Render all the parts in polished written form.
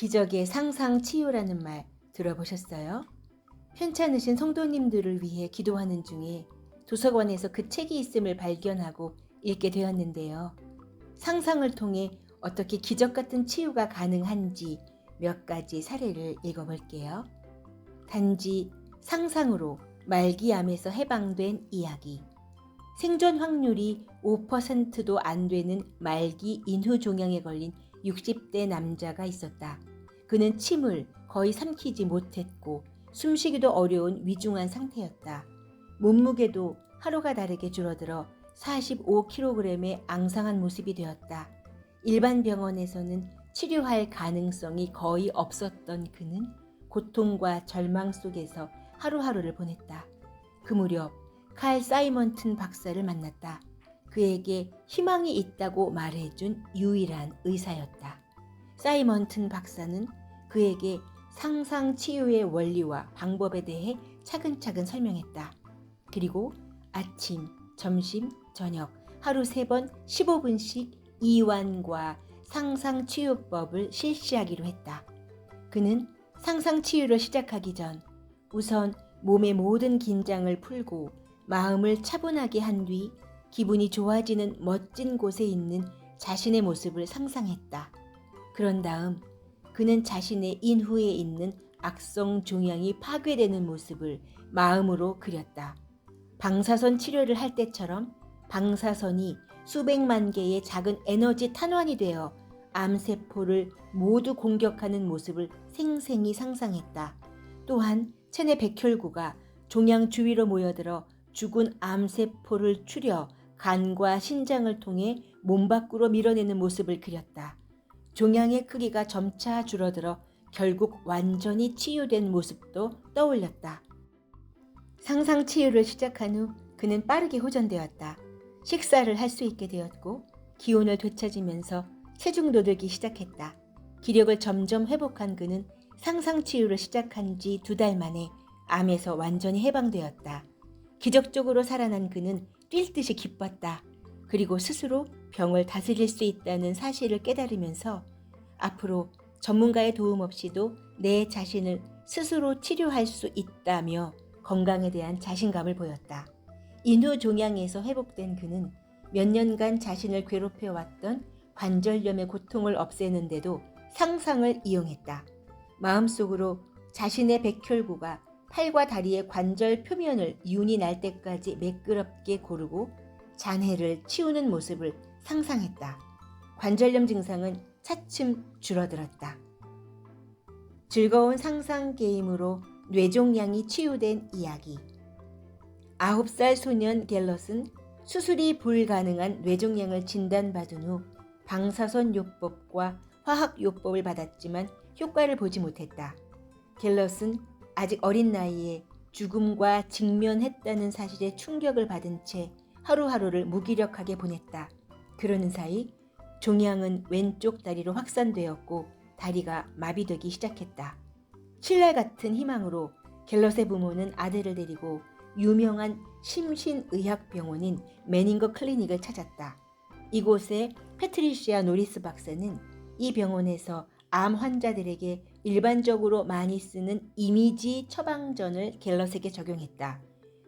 기적의 상상 치유라는 말 들어보셨어요? 편찮으신 성도님들을 위해 기도하는 중에 도서관에서 그 책이 있음을 발견하고 읽게 되었는데요. 상상을 통해 어떻게 기적 같은 치유가 가능한지 몇 가지 사례를 읽어볼게요. 단지 상상으로 말기암에서 해방된 이야기. 생존 확률이 5%도 안 되는 말기 인후종양에 걸린 60대 남자가 있었다. 그는 침을 거의 삼키지 못했고 숨쉬기도 어려운 위중한 상태였다. 몸무게도 하루가 다르게 줄어들어 45kg의 앙상한 모습이 되었다. 일반 병원에서는 치료할 가능성이 거의 없었던 그는 고통과 절망 속에서 하루하루를 보냈다. 그 무렵 칼 사이먼튼 박사를 만났다. 그에게 희망이 있다고 말해준 유일한 의사였다. 사이먼튼 박사는 그에게 상상 치유의 원리와 방법에 대해 차근차근 설명했다. 그리고 아침, 점심, 저녁 하루 3번 15분씩 이완과 상상 치유법을 실시하기로 했다. 그는 상상 치유를 시작하기 전 우선 몸의 모든 긴장을 풀고 마음을 차분하게 한 뒤 기분이 좋아지는 멋진 곳에 있는 자신의 모습을 상상했다. 그런 다음 그는 자신의 인후에 있는 악성 종양이 파괴되는 모습을 마음으로 그렸다. 방사선 치료를 할 때처럼 방사선이 수백만 개의 작은 에너지 탄환이 되어 암세포를 모두 공격하는 모습을 생생히 상상했다. 또한 체내 백혈구가 종양 주위로 모여들어 죽은 암세포를 추려 간과 신장을 통해 몸 밖으로 밀어내는 모습을 그렸다. 종양의 크기가 점차 줄어들어 결국 완전히 치유된 모습도 떠올렸다. 상상 치유를 시작한 후 그는 빠르게 호전되었다. 식사를 할 수 있게 되었고 기운을 되찾으면서 체중도 들기 시작했다. 기력을 점점 회복한 그는 상상 치유를 시작한 지 2달 만에 암에서 완전히 해방되었다. 기적적으로 살아난 그는 뛸 듯이 기뻤다. 그리고 스스로 병을 다스릴 수 있다는 사실을 깨달으면서 앞으로 전문가의 도움 없이도 내 자신을 스스로 치료할 수 있다며 건강에 대한 자신감을 보였다. 인후 종양에서 회복된 그는 몇 년간 자신을 괴롭혀왔던 관절염의 고통을 없애는데도 상상을 이용했다. 마음속으로 자신의 백혈구가 팔과 다리의 관절 표면을 윤이 날 때까지 매끄럽게 고르고 잔해를 치우는 모습을 상상했다. 관절염 증상은 차츰 줄어들었다. 즐거운 상상 게임으로 뇌종양이 치유된 이야기. 9살 소년 갤럿은 수술이 불가능한 뇌종양을 진단받은 후 방사선 요법과 화학 요법을 받았지만 효과를 보지 못했다. 갤럿은 아직 어린 나이에 죽음과 직면했다는 사실에 충격을 받은 채 하루하루를 무기력하게 보냈다. 그러는 사이 종양은 왼쪽 다리로 확산되었고 다리가 마비되기 시작했다. 신랄 같은 희망으로 갤럿의 부모는 아들을 데리고 유명한 심신의학병원인 매닝거 클리닉을 찾았다. 이곳의 패트리시아 노리스 박사는 이 병원에서 암 환자들에게 일반적으로 많이 쓰는 이미지 처방전을 갤럿에게 적용했다.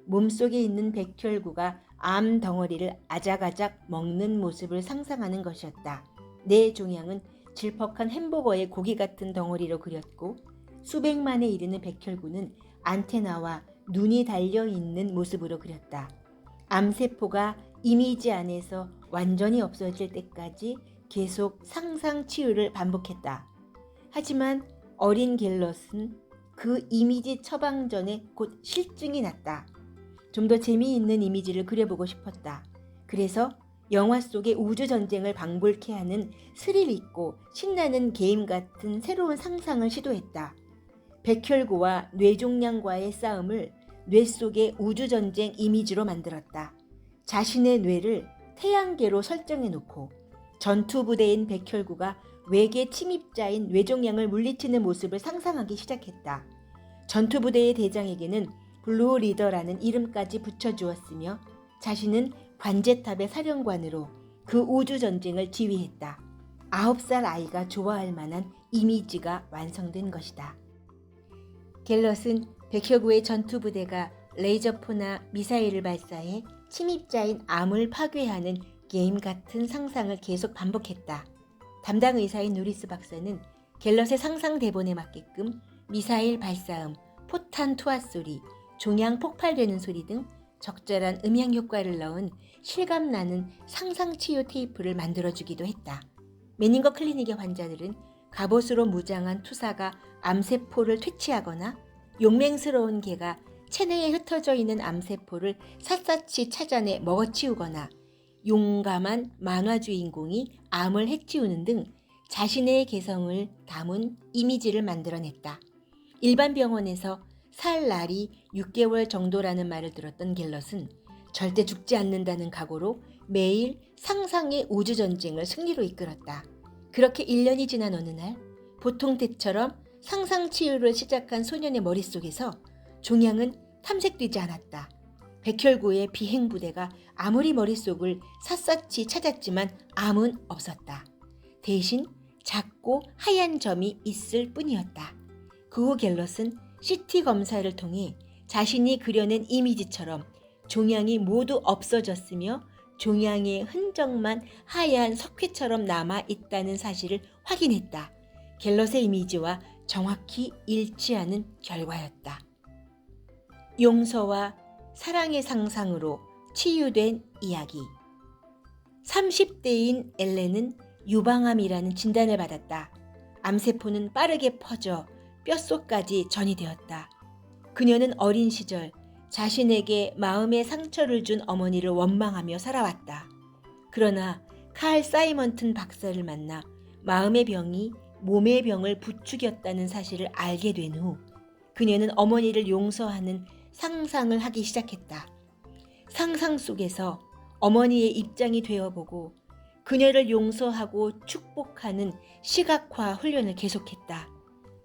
몸속에 있는 백혈구가 암 덩어리를 아작아작 먹는 모습을 상상하는 것이었다. 내 종양은 질퍽한 햄버거의 고기 같은 덩어리로 그렸고 수백만에 이르는 백혈구는 안테나와 눈이 달려있는 모습으로 그렸다. 암세포가 이미지 안에서 완전히 없어질 때까지 계속 상상 치유를 반복했다. 하지만 어린 갤럿은 그 이미지 처방전에 곧 실증이 났다. 좀 더 재미있는 이미지를 그려보고 싶었다. 그래서 영화 속의 우주전쟁을 방불케 하는 스릴 있고 신나는 게임 같은 새로운 상상을 시도했다. 백혈구와 뇌종양과의 싸움을 뇌 속의 우주전쟁 이미지로 만들었다. 자신의 뇌를 태양계로 설정해 놓고 전투부대인 백혈구가 외계 침입자인 뇌종양을 물리치는 모습을 상상하기 시작했다. 전투부대의 대장에게는 블루 리더라는 이름까지 붙여주었으며 자신은 관제탑의 사령관으로 그 우주전쟁을 지휘했다. 9살 아이가 좋아할 만한 이미지가 완성된 것이다. 갤럿은 백혈구의 전투부대가 레이저포나 미사일을 발사해 침입자인 암을 파괴하는 게임 같은 상상을 계속 반복했다. 담당 의사인 노리스 박사는 갤럿의 상상 대본에 맞게끔 미사일 발사음, 포탄 투하 소리, 종양 폭발되는 소리 등 적절한 음향 효과를 넣은 실감나는 상상 치유 테이프를 만들어주기도 했다. 메닝거 클리닉의 환자들은 갑옷으로 무장한 투사가 암세포를 퇴치하거나 용맹스러운 개가 체내에 흩어져 있는 암세포를 샅샅이 찾아내 먹어치우거나 용감한 만화 주인공이 암을 해치우는 등 자신의 개성을 담은 이미지를 만들어냈다. 일반 병원에서 살 날이 6개월 정도라는 말을 들었던 갤럿은 절대 죽지 않는다는 각오로 매일 상상의 우주전쟁을 승리로 이끌었다. 그렇게 1년이 지난 어느 날 보통 때처럼 상상치유를 시작한 소년의 머릿속에서 종양은 탐색되지 않았다. 백혈구의 비행부대가 아무리 머릿속을 샅샅이 찾았지만 암은 없었다. 대신 작고 하얀 점이 있을 뿐이었다. 그 후 갤럿은 CT 검사를 통해 자신이 그려낸 이미지처럼 종양이 모두 없어졌으며 종양의 흔적만 하얀 석회처럼 남아있다는 사실을 확인했다. 갤럿의 이미지와 정확히 일치하는 결과였다. 용서와 사랑의 상상으로 치유된 이야기. 30대인 엘렌은 유방암이라는 진단을 받았다. 암세포는 빠르게 퍼져 뼛속까지 전이되었다. 그녀는 어린 시절 자신에게 마음의 상처를 준 어머니를 원망하며 살아왔다. 그러나 칼 사이먼튼 박사를 만나 마음의 병이 몸의 병을 부추겼다는 사실을 알게 된 후 그녀는 어머니를 용서하는 상상을 하기 시작했다. 상상 속에서 어머니의 입장이 되어보고 그녀를 용서하고 축복하는 시각화 훈련을 계속했다.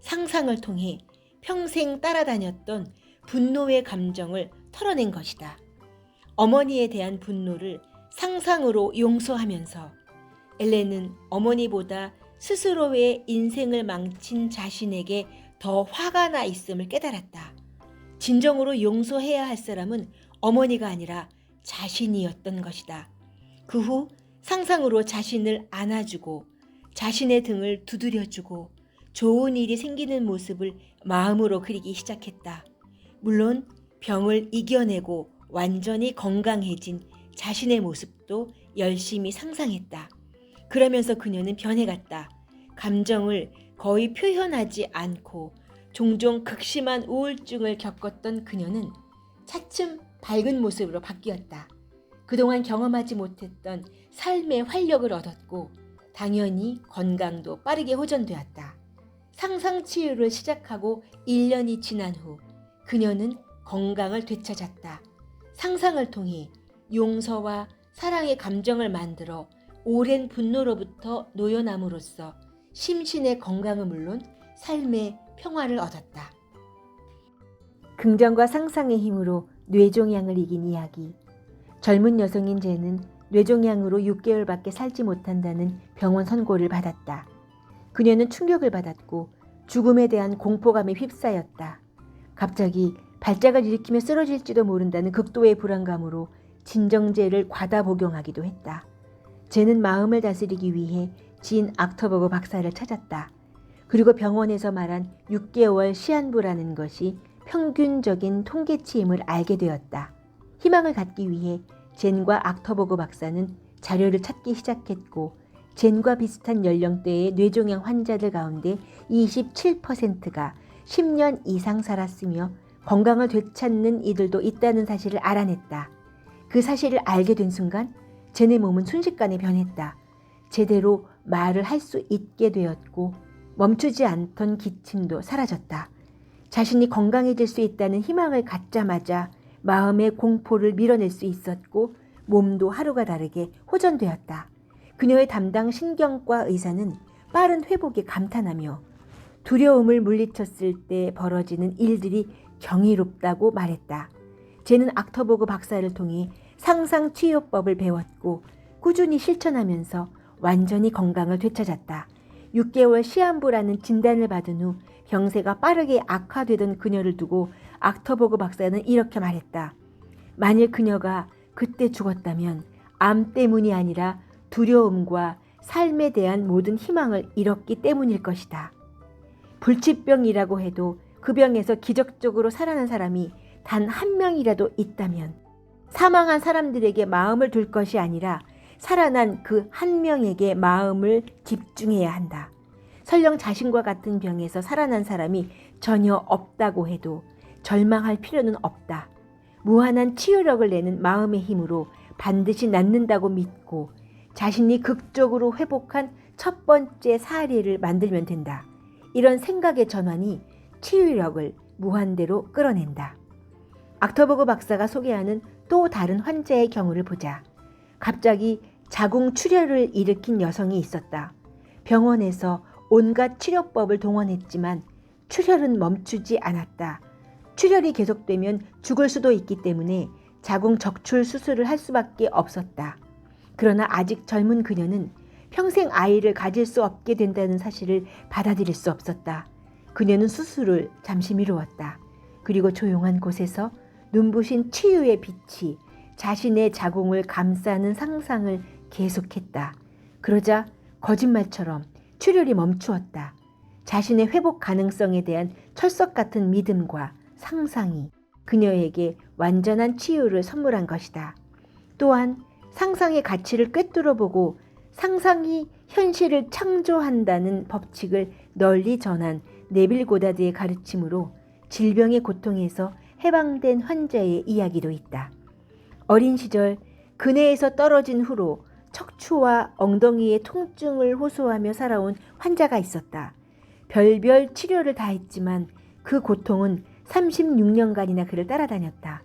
상상을 통해 평생 따라다녔던 분노의 감정을 털어낸 것이다. 어머니에 대한 분노를 상상으로 용서하면서 엘렌은 어머니보다 스스로의 인생을 망친 자신에게 더 화가 나 있음을 깨달았다. 진정으로 용서해야 할 사람은 어머니가 아니라 자신이었던 것이다. 그 후 상상으로 자신을 안아주고 자신의 등을 두드려주고 좋은 일이 생기는 모습을 마음으로 그리기 시작했다. 물론 병을 이겨내고 완전히 건강해진 자신의 모습도 열심히 상상했다. 그러면서 그녀는 변해갔다. 감정을 거의 표현하지 않고 종종 극심한 우울증을 겪었던 그녀는 차츰 밝은 모습으로 바뀌었다. 그동안 경험하지 못했던 삶의 활력을 얻었고 당연히 건강도 빠르게 호전되었다. 상상치유를 시작하고 1년이 지난 후 그녀는 건강을 되찾았다. 상상을 통해 용서와 사랑의 감정을 만들어 오랜 분노로부터 놓여남으로써 심신의 건강은 물론 삶의 평화를 얻었다. 긍정과 상상의 힘으로 뇌종양을 이긴 이야기. 젊은 여성인 젠은 뇌종양으로 6개월밖에 살지 못한다는 병원 선고를 받았다. 그녀는 충격을 받았고 죽음에 대한 공포감에 휩싸였다. 갑자기 발작을 일으키며 쓰러질지도 모른다는 극도의 불안감으로 진정제를 과다 복용하기도 했다. 젠은 마음을 다스리기 위해 지인 악터버그 박사를 찾았다. 그리고 병원에서 말한 6개월 시한부라는 것이 평균적인 통계치임을 알게 되었다. 희망을 갖기 위해 젠과 악터버그 박사는 자료를 찾기 시작했고 젠과 비슷한 연령대의 뇌종양 환자들 가운데 27%가 10년 이상 살았으며 건강을 되찾는 이들도 있다는 사실을 알아냈다. 그 사실을 알게 된 순간 젠의 몸은 순식간에 변했다. 제대로 말을 할 수 있게 되었고 멈추지 않던 기침도 사라졌다. 자신이 건강해질 수 있다는 희망을 갖자마자 마음의 공포를 밀어낼 수 있었고 몸도 하루가 다르게 호전되었다. 그녀의 담당 신경과 의사는 빠른 회복에 감탄하며 두려움을 물리쳤을 때 벌어지는 일들이 경이롭다고 말했다. 쟤는 악터버그 박사를 통해 상상치유법을 배웠고 꾸준히 실천하면서 완전히 건강을 되찾았다. 6개월 시한부라는 진단을 받은 후 병세가 빠르게 악화되던 그녀를 두고 악터버그 박사는 이렇게 말했다. 만일 그녀가 그때 죽었다면 암 때문이 아니라 두려움과 삶에 대한 모든 희망을 잃었기 때문일 것이다. 불치병이라고 해도 그 병에서 기적적으로 살아난 사람이 단 한 명이라도 있다면 사망한 사람들에게 마음을 둘 것이 아니라 살아난 그 한 명에게 마음을 집중해야 한다. 설령 자신과 같은 병에서 살아난 사람이 전혀 없다고 해도 절망할 필요는 없다. 무한한 치유력을 내는 마음의 힘으로 반드시 낫는다고 믿고 자신이 극적으로 회복한 첫 번째 사례를 만들면 된다. 이런 생각의 전환이 치유력을 무한대로 끌어낸다. 악터버그 박사가 소개하는 또 다른 환자의 경우를 보자. 갑자기 자궁출혈을 일으킨 여성이 있었다. 병원에서 온갖 치료법을 동원했지만 출혈은 멈추지 않았다. 출혈이 계속되면 죽을 수도 있기 때문에 자궁 적출 수술을 할 수밖에 없었다. 그러나 아직 젊은 그녀는 평생 아이를 가질 수 없게 된다는 사실을 받아들일 수 없었다. 그녀는 수술을 잠시 미루었다. 그리고 조용한 곳에서 눈부신 치유의 빛이 자신의 자궁을 감싸는 상상을 계속했다. 그러자 거짓말처럼 출혈이 멈추었다. 자신의 회복 가능성에 대한 철석 같은 믿음과 상상이 그녀에게 완전한 치유를 선물한 것이다. 또한 상상의 가치를 꿰뚫어보고 상상이 현실을 창조한다는 법칙을 널리 전한 네빌 고다드의 가르침으로 질병의 고통에서 해방된 환자의 이야기도 있다. 어린 시절 그네에서 떨어진 후로 척추와 엉덩이의 통증을 호소하며 살아온 환자가 있었다. 별별 치료를 다 했지만 그 고통은 36년간이나 그를 따라다녔다.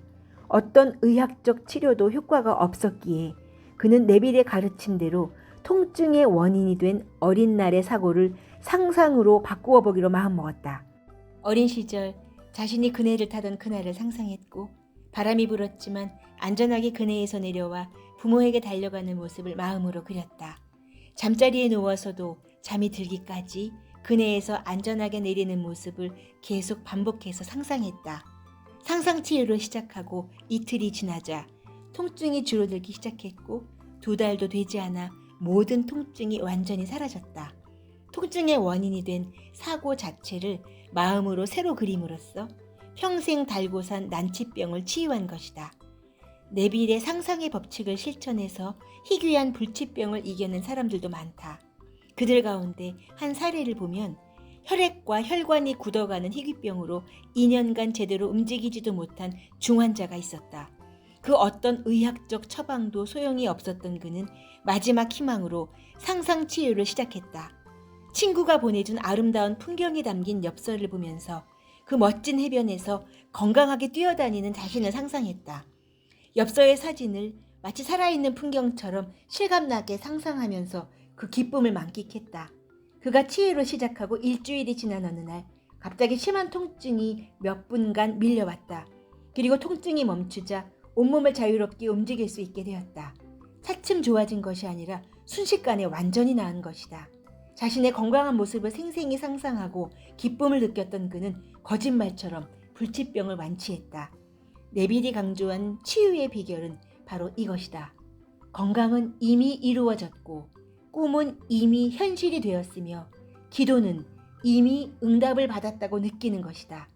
어떤 의학적 치료도 효과가 없었기에 그는 네빌의 가르침대로 통증의 원인이 된 어린 날의 사고를 상상으로 바꾸어 보기로 마음먹었다. 어린 시절 자신이 그네를 타던 그날을 상상했고 바람이 불었지만 안전하게 그네에서 내려와 부모에게 달려가는 모습을 마음으로 그렸다. 잠자리에 누워서도 잠이 들기까지 그네에서 안전하게 내리는 모습을 계속 반복해서 상상했다. 상상 치유를 시작하고 이틀이 지나자 통증이 줄어들기 시작했고 2달도 되지 않아 모든 통증이 완전히 사라졌다. 통증의 원인이 된 사고 자체를 마음으로 새로 그림으로써 평생 달고 산 난치병을 치유한 것이다. 네빌의 상상의 법칙을 실천해서 희귀한 불치병을 이겨낸 사람들도 많다. 그들 가운데 한 사례를 보면 혈액과 혈관이 굳어가는 희귀병으로 2년간 제대로 움직이지도 못한 중환자가 있었다. 그 어떤 의학적 처방도 소용이 없었던 그는 마지막 희망으로 상상 치유를 시작했다. 친구가 보내준 아름다운 풍경이 담긴 엽서를 보면서 그 멋진 해변에서 건강하게 뛰어다니는 자신을 상상했다. 엽서의 사진을 마치 살아있는 풍경처럼 실감나게 상상하면서 그 기쁨을 만끽했다. 그가 치유를 시작하고 일주일이 지난 어느 날 갑자기 심한 통증이 몇 분간 밀려왔다. 그리고 통증이 멈추자 온몸을 자유롭게 움직일 수 있게 되었다. 차츰 좋아진 것이 아니라 순식간에 완전히 나은 것이다. 자신의 건강한 모습을 생생히 상상하고 기쁨을 느꼈던 그는 거짓말처럼 불치병을 완치했다. 네빌이 강조한 치유의 비결은 바로 이것이다. 건강은 이미 이루어졌고 꿈은 이미 현실이 되었으며 기도는 이미 응답을 받았다고 느끼는 것이다.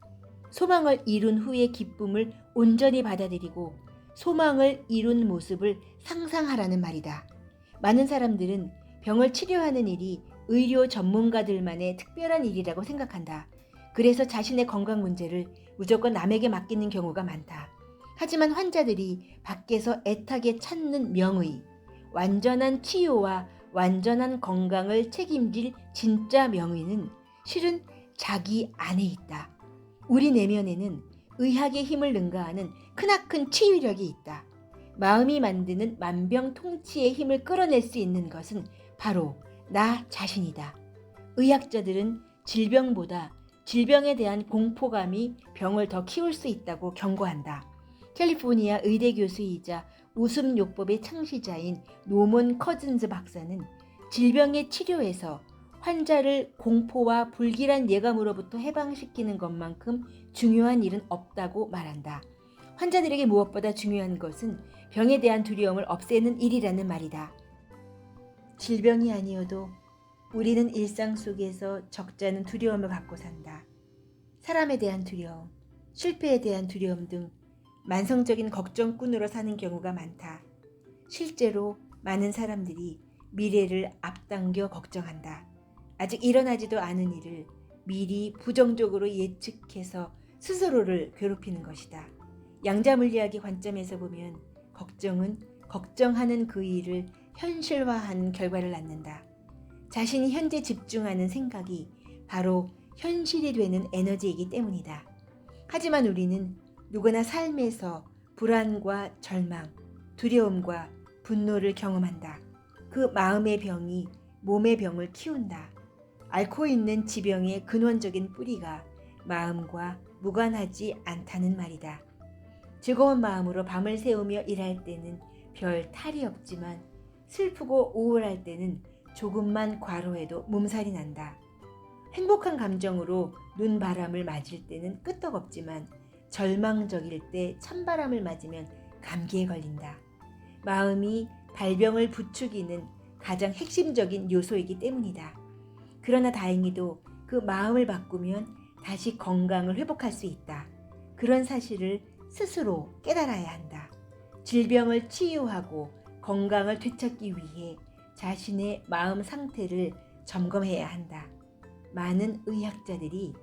소망을 이룬 후의 기쁨을 온전히 받아들이고 소망을 이룬 모습을 상상하라는 말이다. 많은 사람들은 병을 치료하는 일이 의료 전문가들만의 특별한 일이라고 생각한다. 그래서 자신의 건강 문제를 무조건 남에게 맡기는 경우가 많다. 하지만 환자들이 밖에서 애타게 찾는 명의, 완전한 치유와 완전한 건강을 책임질 진짜 명의는 실은 자기 안에 있다. 우리 내면에는 의학의 힘을 능가하는 크나큰 치유력이 있다. 마음이 만드는 만병통치의 힘을 끌어낼 수 있는 것은 바로 나 자신이다. 의학자들은 질병보다 질병에 대한 공포감이 병을 더 키울 수 있다고 경고한다. 캘리포니아 의대 교수이자 웃음요법의 창시자인 노먼 커즌즈 박사는 질병의 치료에서 환자를 공포와 불길한 예감으로부터 해방시키는 것만큼 중요한 일은 없다고 말한다. 환자들에게 무엇보다 중요한 것은 병에 대한 두려움을 없애는 일이라는 말이다. 질병이 아니어도 우리는 일상 속에서 적잖은 두려움을 갖고 산다. 사람에 대한 두려움, 실패에 대한 두려움 등 만성적인 걱정꾼으로 사는 경우가 많다. 실제로 많은 사람들이 미래를 앞당겨 걱정한다. 아직 일어나지도 않은 일을 미리 부정적으로 예측해서 스스로를 괴롭히는 것이다. 양자물리학의 관점에서 보면 걱정은 걱정하는 그 일을 현실화한 결과를 낳는다. 자신이 현재 집중하는 생각이 바로 현실이 되는 에너지이기 때문이다. 하지만 우리는 누구나 삶에서 불안과 절망, 두려움과 분노를 경험한다. 그 마음의 병이 몸의 병을 키운다. 앓고 있는 지병의 근원적인 뿌리가 마음과 무관하지 않다는 말이다. 즐거운 마음으로 밤을 새우며 일할 때는 별 탈이 없지만 슬프고 우울할 때는 조금만 과로해도 몸살이 난다. 행복한 감정으로 눈바람을 맞을 때는 끄떡없지만 절망적일 때 찬바람을 맞으면 감기에 걸린다. 마음이 발병을 부추기는 가장 핵심적인 요소이기 때문이다. 그러나 다행히도 그 마음을 바꾸면 다시 건강을 회복할 수 있다. 그런 사실을 스스로 깨달아야 한다. 질병을 치유하고 건강을 되찾기 위해 자신의 마음 상태를 점검해야 한다. 많은 의학자들이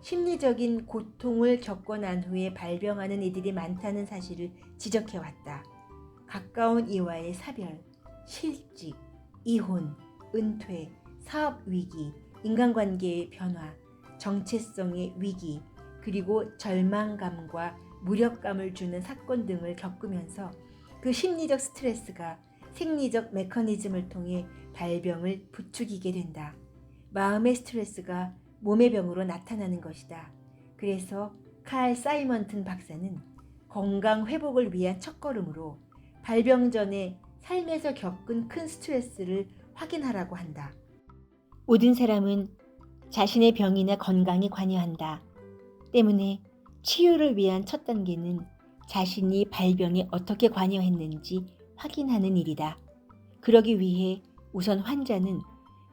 심리적인 고통을 겪고 난 후에 발병하는 이들이 많다는 사실을 지적해왔다. 가까운 이와의 사별, 실직, 이혼, 은퇴, 사업 위기, 인간관계의 변화, 정체성의 위기, 그리고 절망감과 무력감을 주는 사건 등을 겪으면서 그 심리적 스트레스가 생리적 메커니즘을 통해 발병을 부추기게 된다. 마음의 스트레스가 몸의 병으로 나타나는 것이다. 그래서 칼 사이먼튼 박사는 건강 회복을 위한 첫걸음으로 발병 전에 삶에서 겪은 큰 스트레스를 확인하라고 한다. 모든 사람은 자신의 병이나 건강에 관여한다. 때문에 치유를 위한 첫 단계는 자신이 발병에 어떻게 관여했는지 확인하는 일이다. 그러기 위해 우선 환자는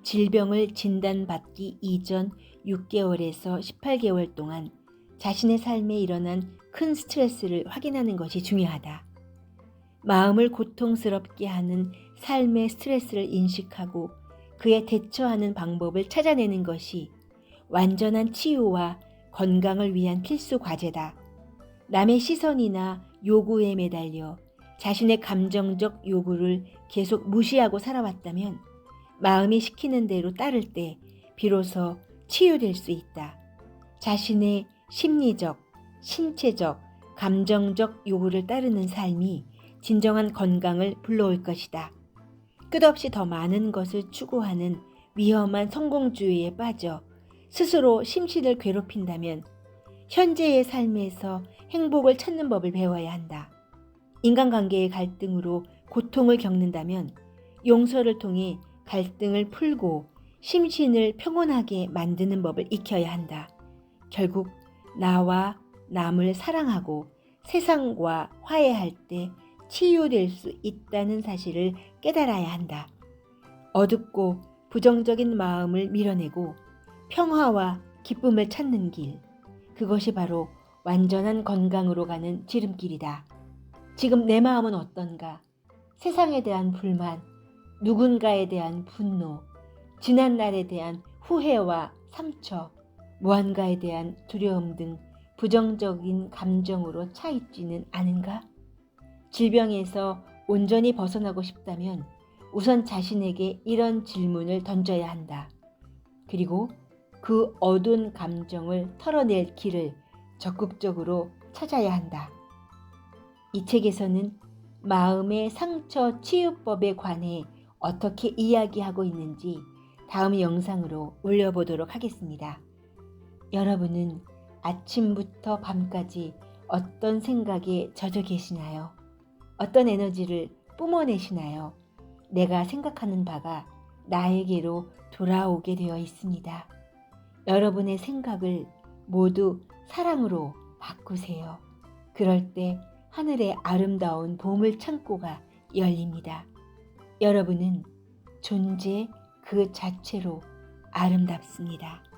질병을 진단받기 이전 6개월에서 18개월 동안 자신의 삶에 일어난 큰 스트레스를 확인하는 것이 중요하다. 마음을 고통스럽게 하는 삶의 스트레스를 인식하고 그에 대처하는 방법을 찾아내는 것이 완전한 치유와 건강을 위한 필수 과제다. 남의 시선이나 요구에 매달려 자신의 감정적 요구를 계속 무시하고 살아왔다면 마음이 시키는 대로 따를 때 비로소 치유될 수 있다. 자신의 심리적, 신체적, 감정적 요구를 따르는 삶이 진정한 건강을 불러올 것이다. 끝없이 더 많은 것을 추구하는 위험한 성공주의에 빠져 스스로 심신을 괴롭힌다면 현재의 삶에서 행복을 찾는 법을 배워야 한다. 인간관계의 갈등으로 고통을 겪는다면 용서를 통해 갈등을 풀고 심신을 평온하게 만드는 법을 익혀야 한다. 결국 나와 남을 사랑하고 세상과 화해할 때 치유될 수 있다는 사실을 깨달아야 한다. 어둡고 부정적인 마음을 밀어내고 평화와 기쁨을 찾는 길, 그것이 바로 완전한 건강으로 가는 지름길이다. 지금 내 마음은 어떤가? 세상에 대한 불만, 누군가에 대한 분노, 지난 날에 대한 후회와 상처, 무언가에 대한 두려움 등 부정적인 감정으로 차 있지는 않은가? 질병에서 온전히 벗어나고 싶다면 우선 자신에게 이런 질문을 던져야 한다. 그리고 그 어두운 감정을 털어낼 길을 적극적으로 찾아야 한다. 이 책에서는 마음의 상처 치유법에 관해 어떻게 이야기하고 있는지 다음 영상으로 올려보도록 하겠습니다. 여러분은 아침부터 밤까지 어떤 생각에 젖어 계시나요? 어떤 에너지를 뿜어내시나요? 내가 생각하는 바가 나에게로 돌아오게 되어 있습니다. 여러분의 생각을 모두 사랑으로 바꾸세요. 그럴 때 하늘의 아름다운 보물 창고가 열립니다. 여러분은 존재 그 자체로 아름답습니다.